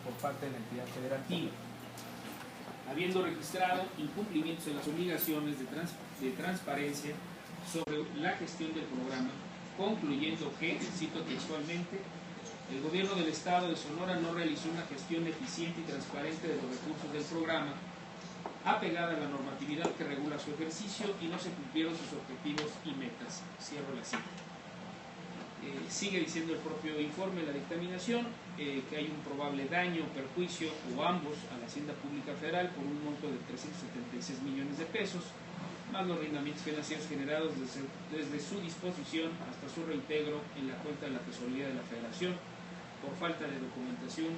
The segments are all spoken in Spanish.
por parte de la entidad federativa, habiendo registrado incumplimientos en las obligaciones de transparencia sobre la gestión del programa, concluyendo que, cito textualmente, el gobierno del estado de Sonora no realizó una gestión eficiente y transparente de los recursos del programa, apegada a la normatividad que regula su ejercicio, y no se cumplieron sus objetivos y metas. Cierro la cita. Sigue diciendo el propio informe de la dictaminación que hay un probable daño o perjuicio, o ambos, a la Hacienda Pública Federal por un monto de 376 millones de pesos, más los arrendamientos financieros generados desde su disposición hasta su reintegro en la cuenta de la tesorería de la Federación, por falta de documentación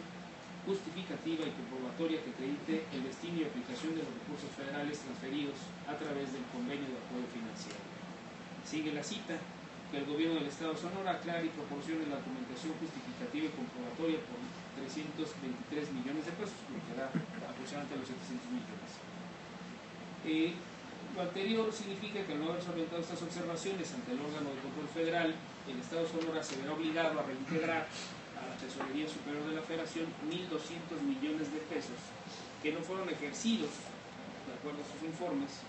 justificativa y comprobatoria que acredite el destino y aplicación de los recursos federales transferidos a través del convenio de apoyo financiero. Sigue la cita: que el gobierno del estado de Sonora aclare y proporcione la documentación justificativa y comprobatoria por 323 millones de pesos, que da aproximadamente los 700 millones. Lo anterior significa que al no haber solventado estas observaciones ante el órgano de control federal, el estado de Sonora se verá obligado a reintegrar a la Tesorería Superior de la Federación 1.200 millones de pesos que no fueron ejercidos, de acuerdo a sus informes,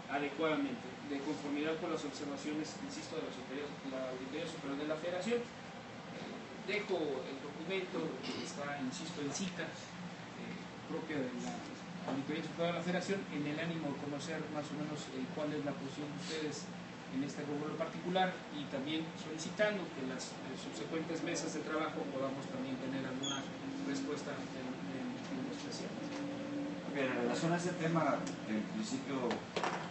adecuadamente, de conformidad con las observaciones, insisto, de la Auditoría Superior de la Federación. Dejo el documento que está, insisto, en cita propia de la Auditoría Superior de la Federación, en el ánimo de conocer más o menos cuál es la posición de ustedes en este rubro particular, y también solicitando que las subsecuentes mesas de trabajo podamos también tener alguna respuesta en especial. Bien, en relación a ese tema, en principio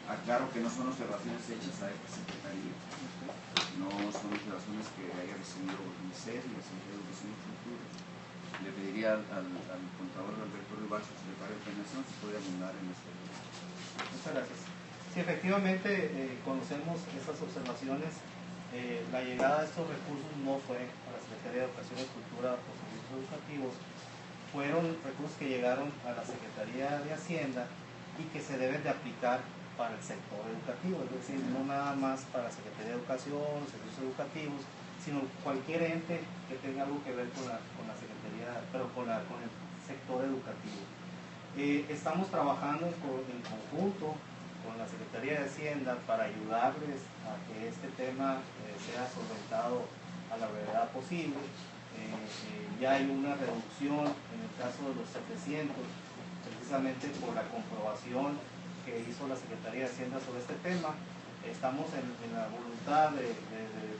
aclaro que no son observaciones hechas a esta Secretaría, no son observaciones que haya recibido el SED y la Secretaría de Educación y Cultura. Le pediría al contador Alberto Rival, su secretario de Planeación, si puede abundar en este tema. Muchas gracias. Sí, efectivamente conocemos estas observaciones. La llegada de estos recursos no fue a la Secretaría de Educación y Cultura por servicios educativos, fueron recursos que llegaron a la Secretaría de Hacienda y que se deben de aplicar para el sector educativo, es decir, no nada más para la Secretaría de Educación, servicios educativos, sino cualquier ente que tenga algo que ver con la Secretaría, pero con el sector educativo. Estamos trabajando en conjunto con la Secretaría de Hacienda para ayudarles a que este tema sea solventado a la brevedad posible. Ya hay una reducción en el caso de los 700, precisamente por la comprobación que hizo la Secretaría de Hacienda sobre este tema. Estamos en la voluntad de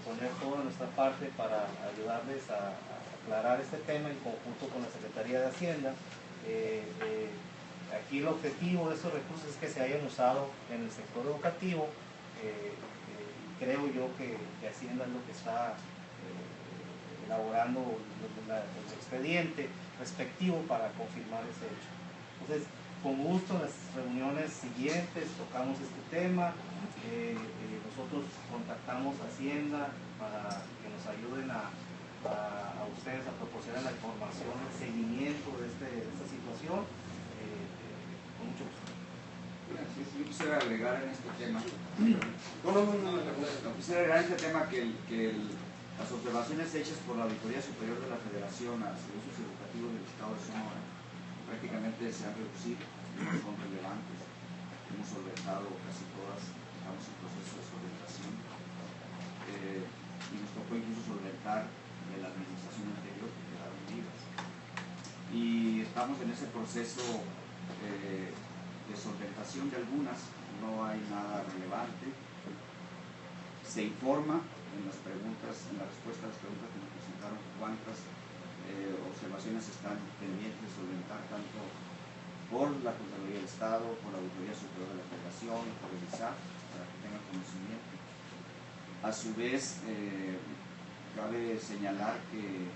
poner toda nuestra parte para ayudarles a aclarar este tema en conjunto con la Secretaría de Hacienda. Aquí el objetivo de estos recursos es que se hayan usado en el sector educativo. Creo yo que Hacienda es lo que está elaborando el expediente respectivo para confirmar ese hecho. Entonces, con gusto, en las reuniones siguientes tocamos este tema. Nosotros contactamos a Hacienda para que nos ayuden a ustedes a proporcionar la información, el seguimiento de esta situación. Con mucho gusto. Gracias. Yo quisiera agregar en este tema. Quisiera agregar en este tema que las observaciones hechas por la Auditoría Superior de la Federación a servicios educativos del Estado de Sonora prácticamente se han reducido, no son relevantes. Hemos solventado casi todas, estamos en proceso de solventación, y nos tocó incluso solventar de la administración anterior que quedaron vivas. Y estamos en ese proceso de solventación de algunas, no hay nada relevante. Se informa en las preguntas, en la respuesta a las preguntas que nos presentaron, cuántas observaciones están pendientes de solventar, tanto por la Contraloría del Estado, por la Auditoría Superior de la Federación, por el ISAF, para que tengan conocimiento. A su vez, cabe señalar que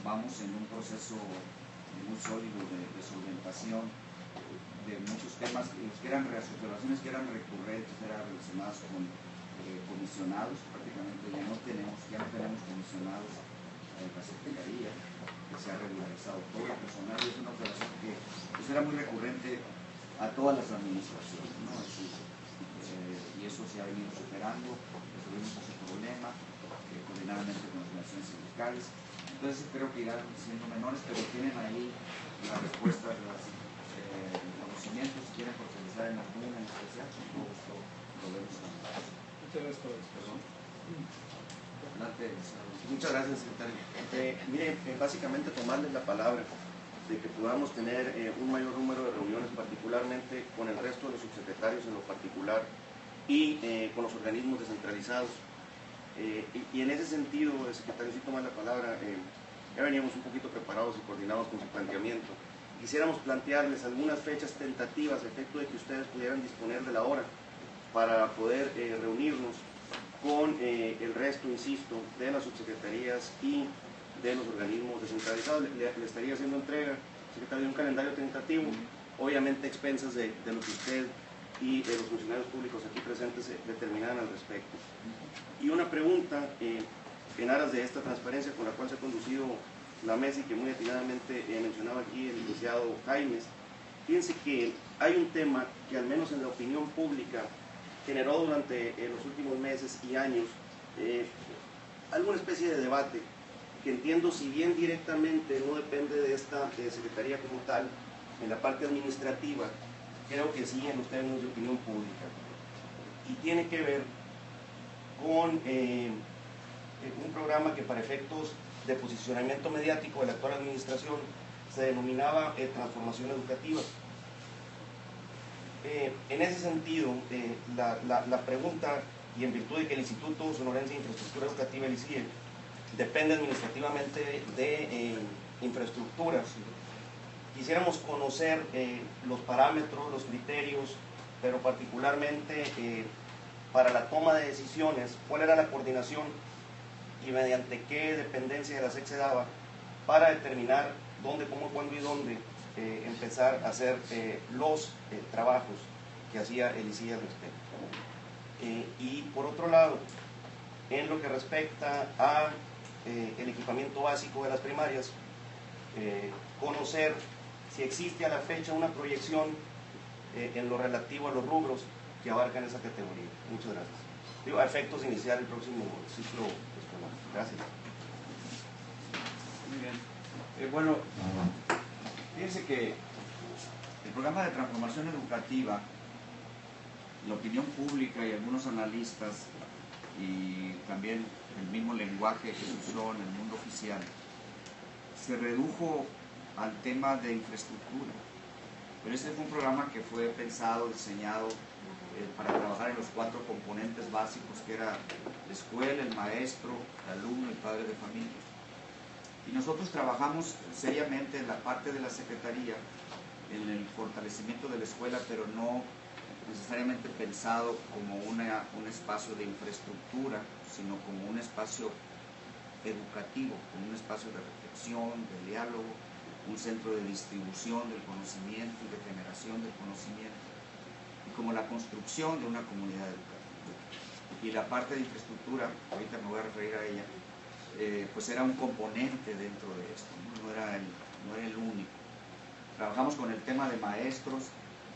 vamos en un proceso muy sólido de solventación de muchos temas, que eran observaciones que eran recurrentes, eran relacionadas con comisionados. Prácticamente ya no tenemos comisionados en la Secretaría, que se ha regularizado todo el personal, y es una operación que pues, era muy recurrente a todas las administraciones, ¿no? Y eso se ha venido superando, resolvimos ese problema coordinadamente con las organizaciones sindicales. entonces creo que irán siendo menores, pero tienen ahí la respuesta de los conocimientos. Si quieren profundizar en alguna en especial, con todo gusto lo vemos. Muchas gracias por eso. Perdón. Adelante, Muchas gracias, secretario. Mire, básicamente tomarles la palabra de que podamos tener un mayor número de reuniones, particularmente con el resto de los subsecretarios en lo particular y con los organismos descentralizados. Y en ese sentido, el secretario sí toma la palabra, ya veníamos un poquito preparados y coordinados con su planteamiento. Quisiéramos plantearles algunas fechas tentativas a efecto de que ustedes pudieran disponer de la hora para poder reunirnos con el resto, insisto, de las subsecretarías y de los organismos descentralizados. Le estaría haciendo entrega, secretario, de un calendario tentativo, obviamente expensas de lo que usted y los funcionarios públicos aquí presentes determinaran al respecto. Y una pregunta en aras de esta transparencia con la cual se ha conducido la mesa y que muy atinadamente mencionaba aquí el licenciado Jaimes. Fíjense que hay un tema que al menos en la opinión pública generó durante los últimos meses y años alguna especie de debate que entiendo, si bien directamente no depende de esta secretaría como tal, en la parte administrativa, creo que sí en los términos de opinión pública. Y tiene que ver con un programa que para efectos de posicionamiento mediático de la actual administración se denominaba Transformación Educativa. En ese sentido, la pregunta, y en virtud de que el Instituto Sonorense de Infraestructura Educativa, el ICIE, depende administrativamente de infraestructuras, quisiéramos conocer los parámetros, los criterios, pero particularmente para la toma de decisiones, cuál era la coordinación y mediante qué dependencia de la SEC se daba para determinar dónde, cómo, cuándo y dónde empezar a hacer los trabajos que hacía el ICIE al respecto. Y por otro lado, en lo que respecta a el equipamiento básico de las primarias, conocer si existe a la fecha una proyección en lo relativo a los rubros que abarcan esa categoría. Muchas gracias. Digo, a efectos de iniciar el próximo ciclo escolar. Gracias. Muy bien. Bueno, fíjense que el programa de transformación educativa, la opinión pública y algunos analistas, y también el mismo lenguaje que se usó en el mundo oficial, se redujo al tema de infraestructura. Pero este fue un programa que fue pensado, diseñado para trabajar en los 4 componentes básicos, que era la escuela, el maestro, el alumno y el padre de familia. Y nosotros trabajamos seriamente en la parte de la Secretaría, en el fortalecimiento de la escuela, pero no necesariamente pensado como un espacio de infraestructura, sino como un espacio educativo, como un espacio de reflexión, de diálogo, un centro de distribución del conocimiento y de generación del conocimiento, y como la construcción de una comunidad educativa. Y la parte de infraestructura, ahorita me voy a referir a ella, pues era un componente dentro de esto, no era el único. Trabajamos con el tema de maestros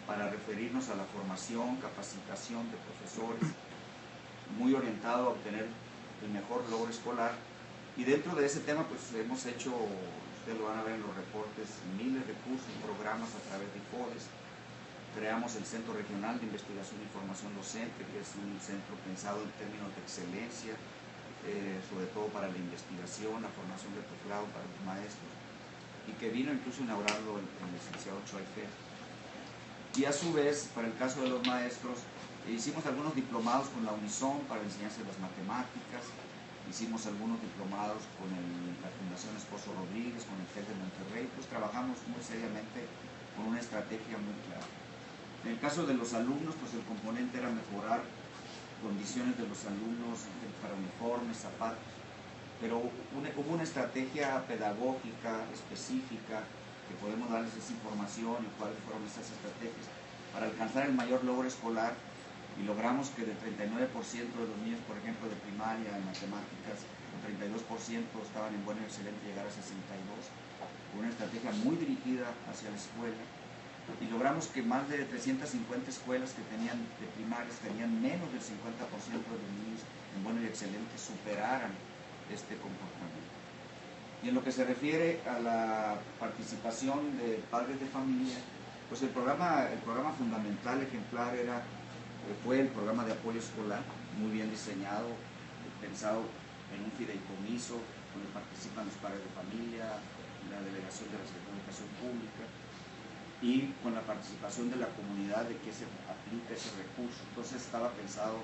para referirnos a la formación, capacitación de profesores, muy orientado a obtener el mejor logro escolar. Y dentro de ese tema pues hemos hecho, ustedes lo van a ver en los reportes, miles de cursos y programas a través de IFODES. Creamos el Centro Regional de Investigación y Formación Docente, que es un centro pensado en términos de excelencia, sobre todo para la investigación, la formación de posgrado para los maestros, y que vino incluso a inaugurarlo el licenciado Choifer. Y a su vez, para el caso de los maestros, hicimos algunos diplomados con la Unison para la enseñanza de las matemáticas, hicimos algunos diplomados con la Fundación Esposo Rodríguez, con el TEC de Monterrey, pues trabajamos muy seriamente con una estrategia muy clara. En el caso de los alumnos, pues el componente era mejorar condiciones de los alumnos para uniformes, zapatos, pero hubo una estrategia pedagógica específica que podemos darles esa información y cuáles fueron esas estrategias para alcanzar el mayor logro escolar, y logramos que del 39% de los niños, por ejemplo, de primaria en matemáticas, el 32% estaban en bueno y excelente, llegar a 62%, con una estrategia muy dirigida hacia la escuela. Y logramos que más de 350 escuelas que tenían de primarias tenían menos del 50% de los niños en bueno y excelente superaran este comportamiento. Y en lo que se refiere a la participación de padres de familia, pues el programa fundamental, ejemplar, fue el programa de apoyo escolar, muy bien diseñado, pensado en un fideicomiso, donde participan los padres de familia, la delegación de la Secretaría de Educación Pública, y con la participación de la comunidad de que se aplica ese recurso. Entonces estaba pensado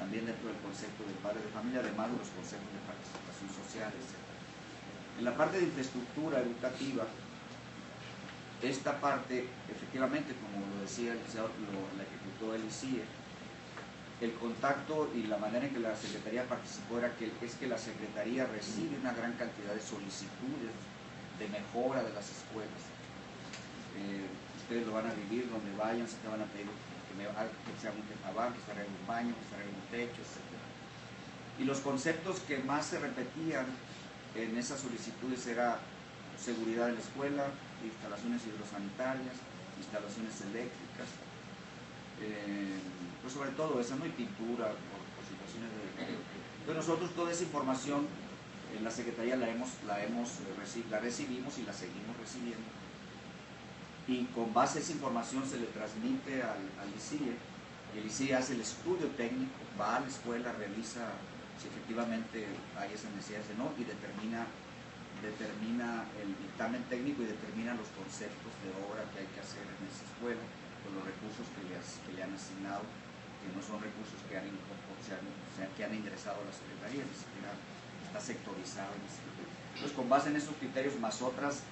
también dentro del concepto del padre de familia, además de los conceptos de participación social, etc. En la parte de infraestructura educativa, esta parte, efectivamente, como lo decía el licenciado, la ejecutó el ICIE, el contacto y la manera en que la Secretaría participó es que la Secretaría recibe una gran cantidad de solicitudes de mejora de las escuelas. Ustedes lo van a vivir donde vayan, se te van a pedir que se haga un tejabar, que se arregle un baño, que se arregle un techo, etc. Y los conceptos que más se repetían en esas solicitudes era seguridad en la escuela, instalaciones hidrosanitarias, instalaciones eléctricas, pues sobre todo esa, ¿no? Y pintura por situaciones de... Entonces nosotros toda esa información en la Secretaría la recibimos y la seguimos recibiendo, y con base a esa información se le transmite al ICIE, y el ICIE hace el estudio técnico, va a la escuela, revisa si efectivamente hay esas necesidades o no, y determina el dictamen técnico y determina los conceptos de obra que hay que hacer en esa escuela con los recursos que le han asignado, que no son recursos que han ingresado a la Secretaría, ni siquiera está sectorizado. Entonces, con base en esos criterios más otras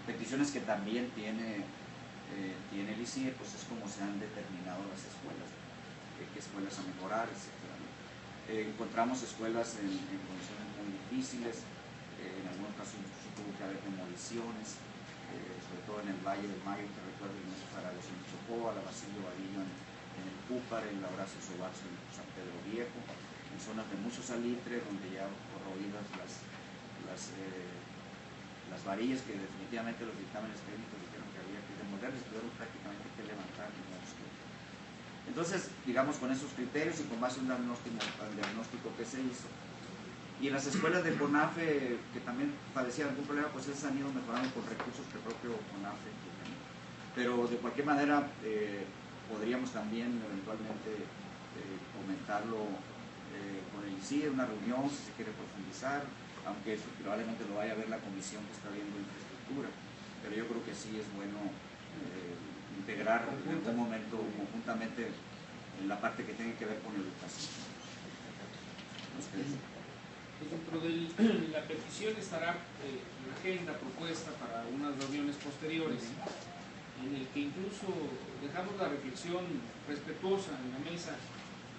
peticiones que también tiene el ICIE, pues es como se han determinado las escuelas, qué escuelas a mejorar, etc. Encontramos escuelas en condiciones muy difíciles, en algunos casos incluso tuvo que haber demoliciones, sobre todo en el Valle del Mayo, que recuerdo el mes Zaragoza en Chocó, a la Basilio Vadillo en el Cúpar, en la Horacio Sobazo en San Pedro Viejo, en zonas de mucho salitre, donde ya corroídas las varillas que definitivamente los dictámenes técnicos dijeron que había que demolerles, tuvieron prácticamente que levantar. Entonces, digamos, con esos criterios y con base en un diagnóstico que se hizo, y en las escuelas de CONAFE que también padecían algún problema, pues esas han ido mejorando con recursos que el propio CONAFE tiene. Pero de cualquier manera podríamos también eventualmente comentarlo con el ICIE, una reunión si se quiere profundizar, aunque eso probablemente lo vaya a ver la comisión que está viendo infraestructura, pero yo creo que sí es bueno integrar en algún momento conjuntamente en la parte que tiene que ver con educación. Ustedes. Pues dentro de la petición estará la agenda propuesta para unas reuniones posteriores, en el que incluso dejamos la reflexión respetuosa en la mesa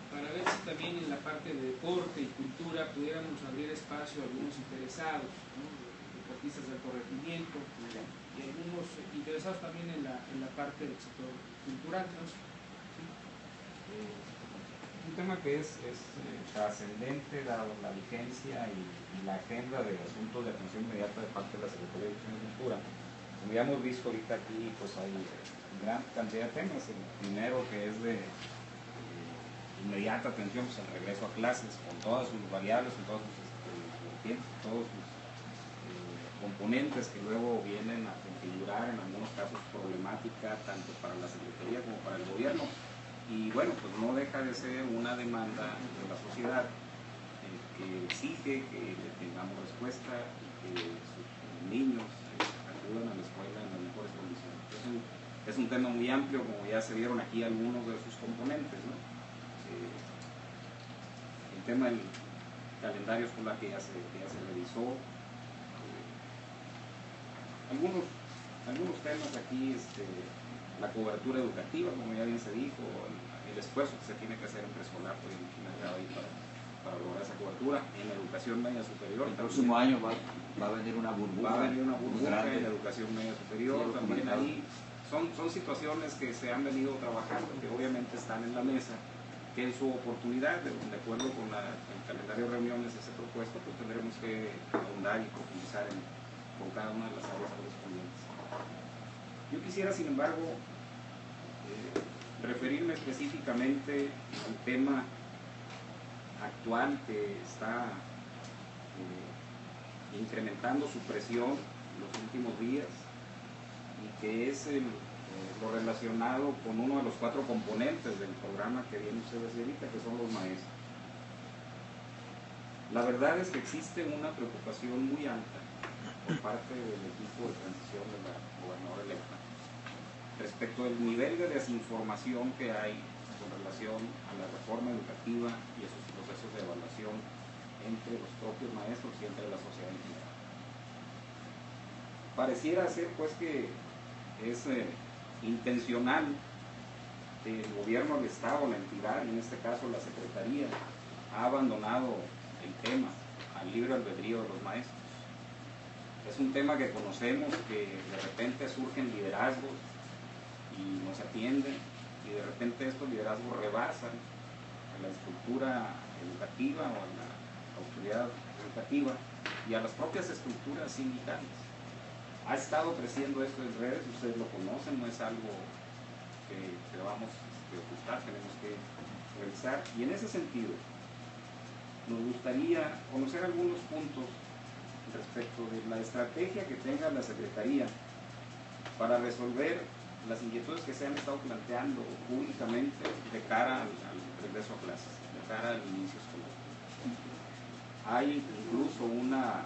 para ver si también en la parte de deporte y cultura pudiéramos abrir espacio a algunos interesados, ¿no? Deportistas del corregimiento y algunos interesados también en la parte del sector cultural, ¿no? Un tema que es trascendente dado la vigencia y la agenda de asuntos de atención inmediata de parte de la Secretaría de Educación y Cultura. Como ya hemos visto ahorita aquí, pues hay gran cantidad de temas. El primero, que es de inmediata atención, pues el regreso a clases con todas sus variables, con todos sus componentes que luego vienen a configurar en algunos casos problemática tanto para la Secretaría como para el gobierno. Y bueno, pues no deja de ser una demanda de la sociedad que exige que le tengamos respuesta y que sus niños acudan a la escuela en las mejores condiciones. Es un tema muy amplio, como ya se vieron aquí algunos de sus componentes, ¿no? El tema del calendario escolar que ya se revisó, algunos temas aquí, la cobertura educativa, como ya bien se dijo, el esfuerzo que se tiene que hacer en preescolar, pues ahí para lograr esa cobertura. En la educación media superior. El próximo año va a venir una burbuja. Va a venir una burbuja en la educación media superior. Sí, también ahí son situaciones que se han venido trabajando, que obviamente están en la mesa, que en su oportunidad, de acuerdo con el calendario de reuniones ese propuesto, pues tendremos que ahondar y profundizar con cada una de las áreas correspondientes. Yo quisiera, sin embargo, referirme específicamente al tema actual que está incrementando su presión los últimos días y que es lo relacionado con uno de los 4 componentes del programa que viene usted a decir ahorita, que son los maestros. La verdad es que existe una preocupación muy alta por parte del equipo de transición de la gobernadora electa respecto del nivel de desinformación que hay con relación a la reforma educativa y a sus procesos de evaluación entre los propios maestros y entre la sociedad en general. Pareciera ser pues que es intencional del gobierno del Estado, la entidad, en este caso la Secretaría, ha abandonado el tema al libre albedrío de los maestros. Es un tema que conocemos, que de repente surgen liderazgos y nos atienden, y de repente estos liderazgos rebasan a la estructura educativa o a la autoridad educativa y a las propias estructuras sindicales. Ha estado creciendo esto en redes, ustedes lo conocen, no es algo que vamos a ocultar, tenemos que revisar. Y en ese sentido, nos gustaría conocer algunos puntos respecto de la estrategia que tenga la Secretaría para resolver las inquietudes que se han estado planteando públicamente de cara al regreso a clases, de cara al inicio escolar. Hay incluso una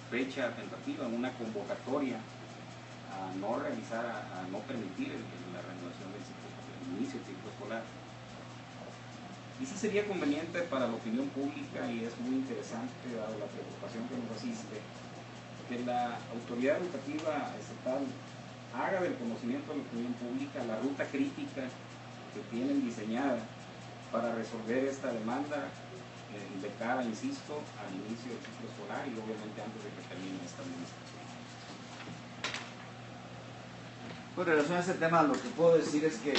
fecha tentativa, una convocatoria a no realizar, a no permitir la reanudación del ciclo, el inicio del ciclo escolar. Y sí sería conveniente para la opinión pública, y es muy interesante, dado la preocupación que nos asiste, que la autoridad educativa estatal haga del conocimiento de la opinión pública la ruta crítica que tienen diseñada para resolver esta demanda de cara, insisto, al inicio del ciclo escolar y obviamente antes de que termine esta administración. Con relación a ese tema, lo que puedo decir es que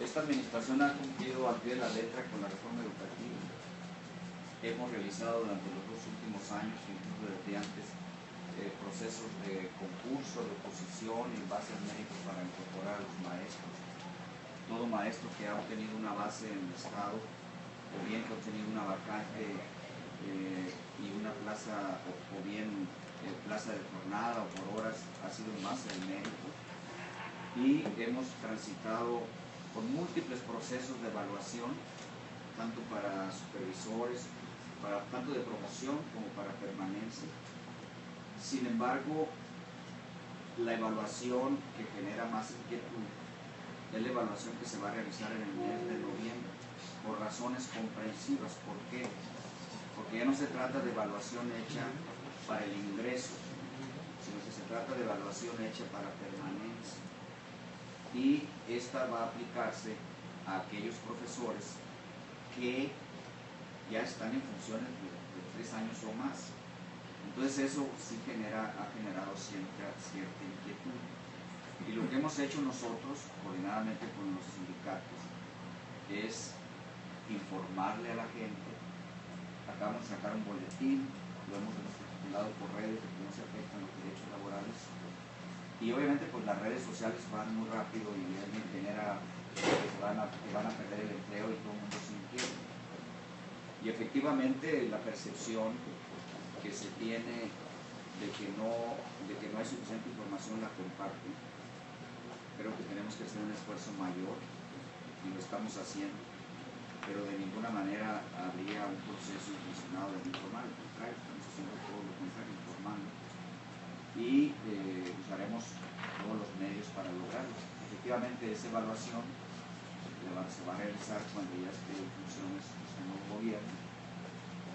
esta administración ha cumplido al pie de la letra con la reforma educativa. Hemos realizado durante los 2 últimos años, incluso desde antes, procesos de concurso, de oposición en base al mérito para incorporar a los maestros. Todo maestro que ha obtenido una base en el Estado, o bien que ha obtenido una vacante y una plaza, o bien plaza de jornada o por horas, ha sido en base al mérito. Y hemos transitado con múltiples procesos de evaluación, tanto para supervisores, tanto de promoción como para permanencia. Sin embargo, la evaluación que genera más inquietud es la evaluación que se va a realizar en el mes de noviembre, por razones comprensivas. ¿Por qué? Porque ya no se trata de evaluación hecha para el ingreso, sino que se trata de evaluación hecha para permanencia. Y esta va a aplicarse a aquellos profesores que ya están en funciones de 3 años o más. Entonces eso sí ha generado cierta inquietud. Y lo que hemos hecho nosotros, coordinadamente con los sindicatos, es informarle a la gente. Acabamos de sacar un boletín, lo hemos circulado por redes de que no se afectan los derechos laborales. Y obviamente pues las redes sociales van muy rápido y alguien genera que van a perder el empleo y todo el mundo se inquieta. Y efectivamente la percepción que se tiene de que no hay suficiente información la comparten. Creo que tenemos que hacer un esfuerzo mayor y lo estamos haciendo, pero de ninguna manera habría un proceso intencionado de informar, al contrario, estamos haciendo todo lo contrario, informando. Y usaremos todos los medios para lograrlo. Efectivamente, esa evaluación se va a realizar cuando ya esté en funciones el nuevo gobierno.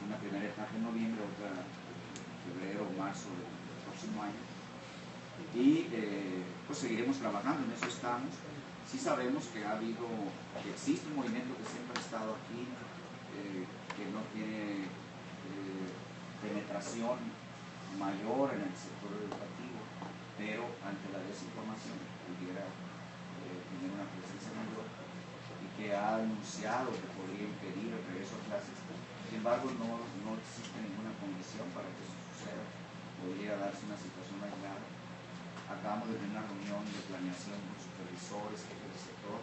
Una primera etapa en noviembre, otra en febrero o marzo del próximo año. Y pues seguiremos trabajando, en eso estamos. Sí sabemos que existe un movimiento que siempre ha estado aquí, que no tiene penetración mayor en el sector educativo, pero ante la desinformación pudiera tener una presencia mayor y que ha anunciado que podría impedir el regreso a clases. Sin embargo, no existe ninguna condición para que eso suceda. Podría darse una situación aislada. Acabamos de tener una reunión de planeación con supervisores, jefes del sector,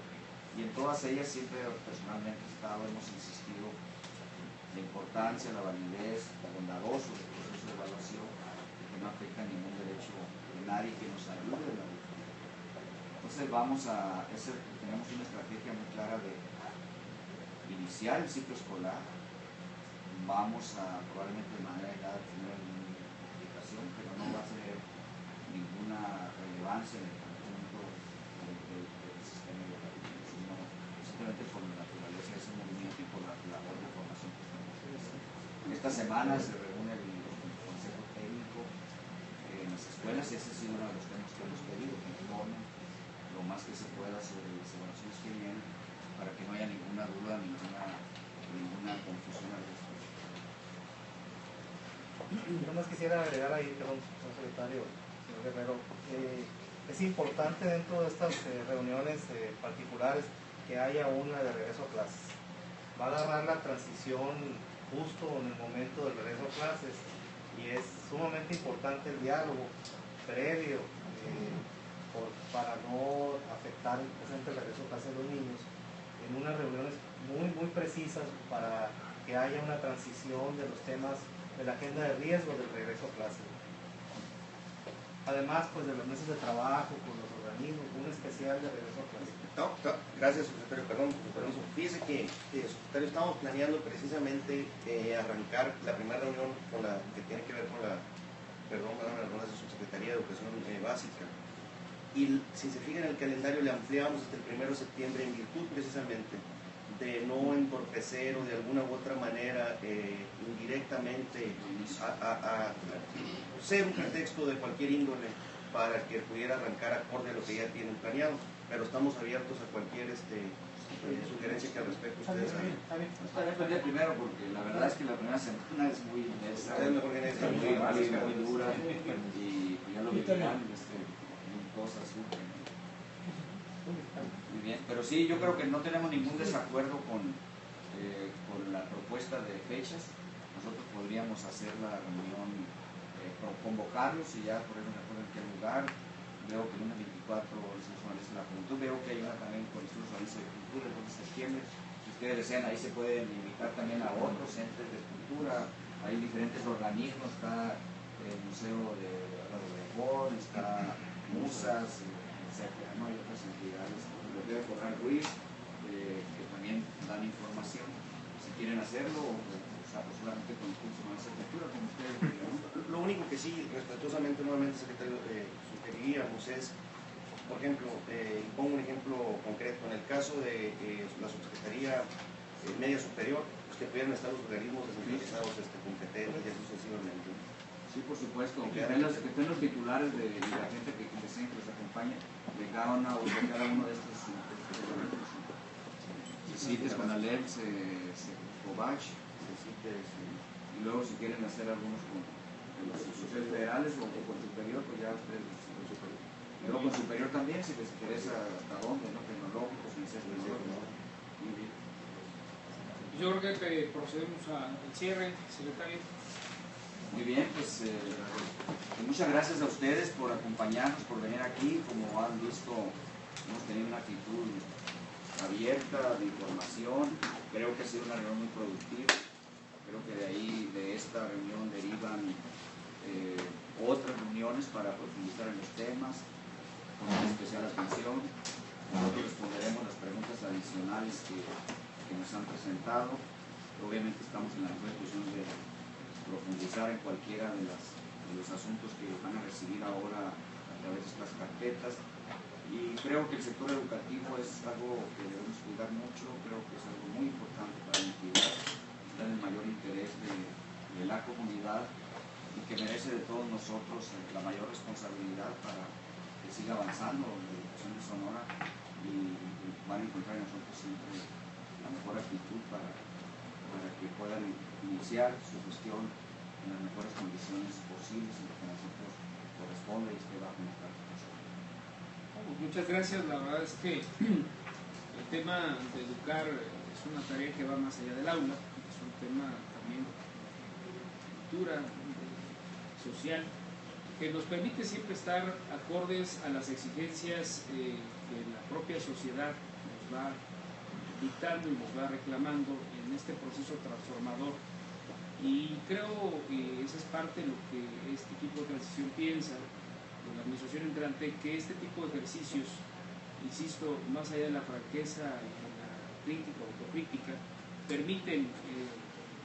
y en todas ellas siempre personalmente hemos insistido la importancia, la validez, lo bondadoso del proceso de evaluación, que no afecta ningún derecho de nadie, que nos ayude en la vida. Entonces tenemos una estrategia muy clara de iniciar el ciclo escolar. Vamos a probablemente de manera aislada tener una aplicación, pero no va a tener ninguna relevancia en el conjunto del sistema educativo, sino simplemente por la naturaleza de ese movimiento y por la labor de formación que estamos haciendo. Esta semana se reúne el Consejo Técnico en las escuelas y ese ha sido uno de los temas que hemos pedido, que informen lo más que se pueda sobre las evaluaciones que vienen, para que no haya ninguna duda, ninguna confusión al respecto. Yo más quisiera agregar ahí, perdón, señor secretario, señor Guerrero, es importante dentro de estas reuniones particulares que haya una de regreso a clases. Va a agarrar la transición justo en el momento del regreso a clases y es sumamente importante el diálogo previo para no afectar el regreso a clases de los niños en unas reuniones muy precisas para que haya una transición de los temas de la agenda de riesgo del regreso a clases. Además, pues de los meses de trabajo con los organismos, un especial de regreso a clases. Gracias, secretario. Perdón, con permiso. Fíjese que, secretario, estamos planeando precisamente arrancar la primera reunión que tiene que ver con la Subsecretaría de Educación Básica. Y si se fijan en el calendario, le ampliamos hasta el 1 de septiembre en virtud precisamente de no entorpecer o de alguna u otra manera indirectamente a ser un pretexto de cualquier índole para que pudiera arrancar acorde a lo que ya tienen planeado, pero estamos abiertos a cualquier sugerencia que al respecto ustedes hagan. Está bien primero porque la verdad es que la primera semana es muy intensa, muy dura y ya lo vivirán, cosas surgen. Muy bien, pero sí, yo creo que no tenemos ningún desacuerdo con la propuesta de fechas. Nosotros podríamos hacer la reunión, convocarlos y ya ponernos de acuerdo en qué lugar. Veo que el lunes 24 es la juventud, veo que hay una también con el Instituto de Cultura el 2 de septiembre. Si ustedes desean, ahí se pueden invitar también a otros entes de cultura. Hay diferentes organismos, está el Museo de Obregón, está Musas, etcétera, ¿no? Hay otras entidades, lo debe cobrar Ruiz, que también dan información, si quieren hacerlo, o solamente con el curso de arquitectura, como ustedes digan. Lo único que sí, respetuosamente, nuevamente, secretario, sugeriríamos es, por ejemplo, pongo un ejemplo concreto, en el caso de la Subsecretaría Media Superior, pues que pudieran estar los organismos descentralizados competentes y así sucesivamente. Sí, por supuesto, que estén los titulares de la gente que deseen que los acompañe de cada uno de estos organismos. CITES, CONALEP, COVACH, y luego si quieren hacer algunos con los instituciones federales o con superior, pues ya ustedes con superior. Y luego con superior también, si les interesa hasta dónde, ¿no? Tecnológicos, licenciados. Muy bien. Yo creo que procedemos al cierre, secretario. Muy bien, pues muchas gracias a ustedes por acompañarnos, por venir aquí. Como han visto, hemos tenido una actitud abierta de información. Creo que ha sido una reunión muy productiva. Creo que de ahí, de esta reunión, derivan otras reuniones para profundizar en los temas, con especial atención. Nosotros responderemos las preguntas adicionales que nos han presentado. Obviamente estamos en la mejor disposición de profundizar en cualquiera de los asuntos que van a recibir ahora a través de estas carpetas. Y creo que el sector educativo es algo que debemos cuidar mucho, creo que es algo muy importante para la entidad, está en el mayor interés de la comunidad y que merece de todos nosotros la mayor responsabilidad para que siga avanzando la educación de Sonora y van a encontrar en nosotros siempre la mejor actitud para que puedan iniciar su gestión en las mejores condiciones posibles en lo que a nosotros corresponde y esté bajo nuestra responsabilidad. Muchas gracias, la verdad es que el tema de educar es una tarea que va más allá del aula, es un tema también de cultura, social, que nos permite siempre estar acordes a las exigencias que la propia sociedad nos va dictando y nos va reclamando en este proceso transformador. Y creo que esa es parte de lo que este equipo de transición piensa, de la administración entrante, que este tipo de ejercicios, insisto, más allá de la franqueza y de la crítica o autocrítica, permiten,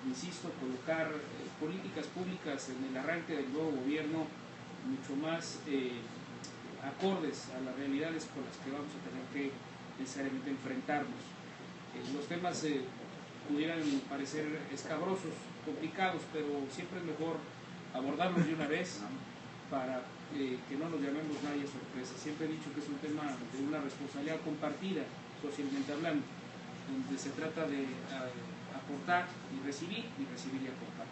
insisto, colocar políticas públicas en el arranque del nuevo gobierno mucho más acordes a las realidades con las que vamos a tener que necesariamente enfrentarnos. Los temas pudieran parecer escabrosos, complicados, pero siempre es mejor abordarlos de una vez para que no nos llamemos nadie a sorpresa. Siempre he dicho que es un tema de una responsabilidad compartida, socialmente hablando, donde se trata de aportar y recibir y aportar.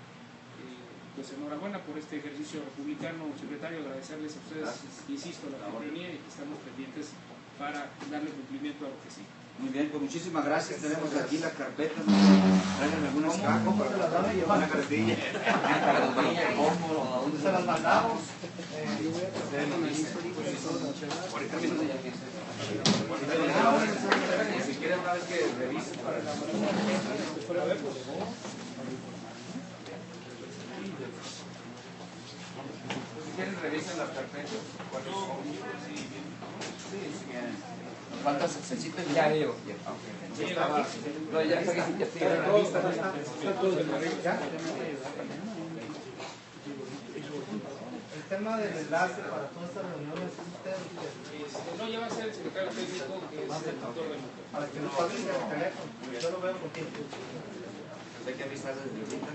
Pues enhorabuena por este ejercicio republicano, secretario, agradecerles a ustedes, insisto, la oportunidad y que estamos pendientes para darle cumplimiento a lo que sí. Muy bien, pues muchísimas gracias. Tenemos aquí la carpeta, traigan algunas cajas para se las van a llevar? una carretilla. ¿Dónde se las mandamos? Ahorita mismo. Si quieren una vez que revisen para si quieren revisen las carpetas. ¿Cuántas necesitan? Ya digo. No, ya está aquí. El tema del enlace para todas estas reuniones es usted. No, ya va a ser el secretario técnico, que es el tutor del motor. Para que nos pasen el teléfono. Yo lo veo contigo. Hay que avisar desde ahorita.